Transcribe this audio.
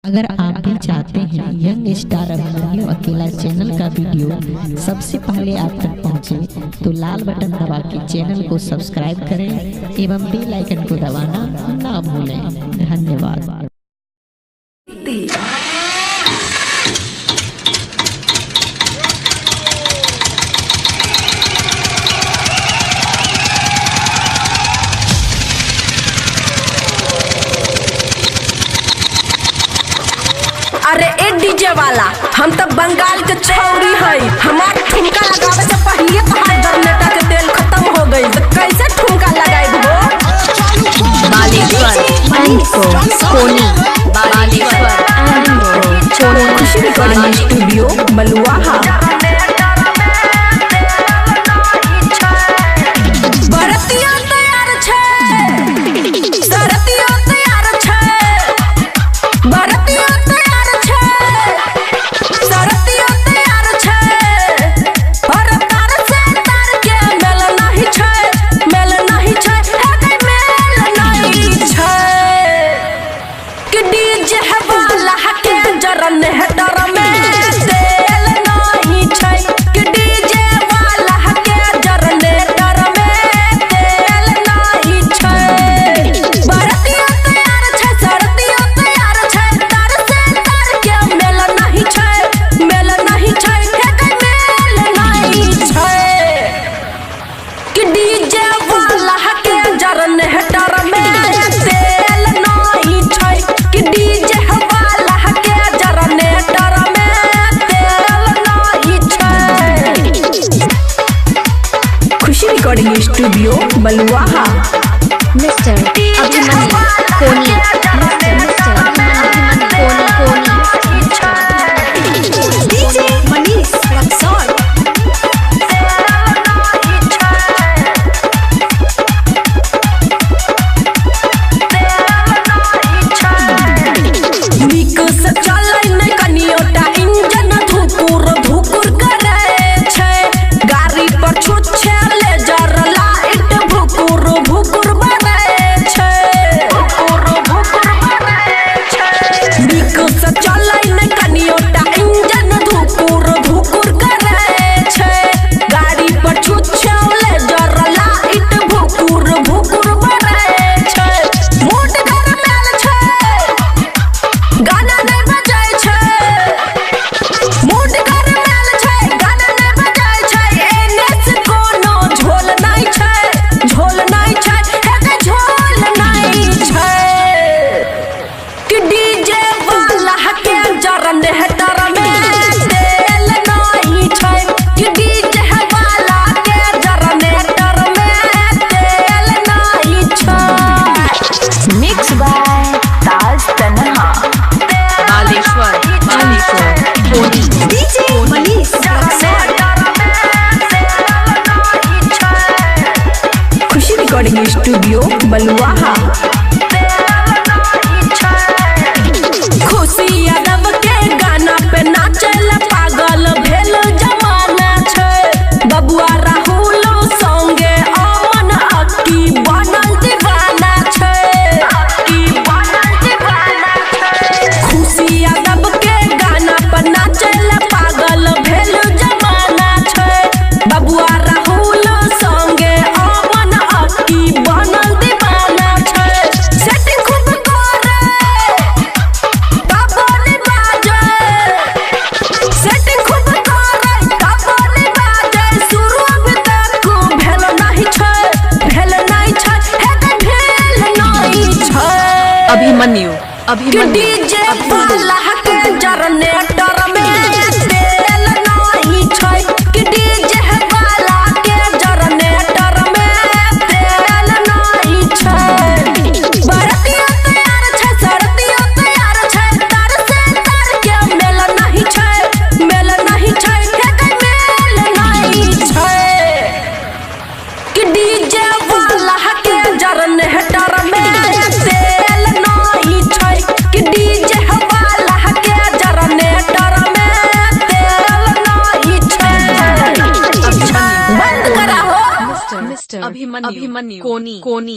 अगर आप भी चाहते हैं यंग स्टार अभिमन्यु अकेला चैनल का वीडियो सबसे पहले आप तक पहुंचे, तो लाल बटन दबा के चैनल को सब्सक्राइब करें एवं बेल आइकन को दबाना ना भूलें। धन्यवाद। अरे ए डीजे वाला, हम तो बंगाल के छौरी है। हमार ठुमका लगावे से पहले तोहार जनरेटर के तेल खत्म हो गई, तो कैसे ठुमका लगाई हो? बालेश्वर खुशी रिकॉर्डिंग स्टूडियो बलुआहा। बरतिया तैयार छे, सरतिया तैयार छे, बरतिया तैयार छे, सरतिया तैयार छे। और तार से तार के मेल नहीं छे, मेल नहीं छे, हे मेल नहीं छे। कि डीजे वाला के जरन है डर में तेल नहीं छे। कि डीजे वाला के जरन डर में तेल नहीं छे। बरतिया तैयार छे, सरतिया तैयार छे, तार से तार के मेल नहीं छे, मेल नहीं छे, हे मेल नहीं छे। कि डीजे वाला के जरन है डर में तेल नहीं छे। कि डीजे वाला के जरन डर में तेल नहीं छे। खुशी रिकॉर्डिंग स्टूडियो बलुआहा। मिस्टर अभिमन्यु कोनी, मिस्टर अभिमन्यु कोनी। डीजे मनीष रक्सौल। नीक से चलै नै कनियोटा इंजन धुकुर धुकुर करे छै। गाड़ी पर छुच्छे लेजर लाइट भुकुर भुकुर बरै छै, भुकुर भुकुर बरै छै। नीक से चलै नै कनियोटा इंजन धुकुर धुकुर करे छै। गाड़ी पर छुच्छे लेजर लाइट भुकुर भुकुर बरै छै। मूड गरमेल छै, गाना नहीं बजाय छै। मूड गरमेल छै, गाना नहीं बजाय छै। एने से कोनो झोल नहीं छै, झोल नहीं छै, हे झोल नहीं छै। कि डीजे वाला के जरन है डर में तेल नहीं छै। कि डीजे वाला के जरन डर में तेल नहीं छै। मिक्स बाय ताज तन्हा। बालेश्वर कोनी। डीजे मनीष रक्सौल। खुशी रिकॉर्डिंग स्टूडियो बलुआहा। खुशी यादव के गाना पे नाचल पागल भेल जमाना छै। बबुआ राहुल संगे अमन अक्की बनल दीवाना छै, अक्की बनल दीवाना छै। खुशी यादव के गाना पर नाचल पागल भेल जमाना छै। बबुआ राहुल संगे अमन अक्की बनल दीवाना छै। सेटिंग खूब करे, बाबोली बाजे। सेटिंग खूब करे, बाबोली बाजे। शुरू अभी तक भेल नहीं छै, भेल नहीं छै, हे भेल नहीं छै। अभिमन्यु कि डीजे वाला के जनरेटर में तेल नहीं छै। कि डीजे वाला के जनरेटर में तेल नहीं छै। बरतिया तैयार छै, सरतिया तैयार छै, तार से तार के मेल नहीं छै, मेल नहीं छै, हे मेल नहीं छै। कि डीजे वाला के जनरेटर में तेल नहीं छै। कि डीजे वाला के जनरेटर में तेल नहीं छै। बंद करा हो। मिस्टर अभिमन्यु कोनी।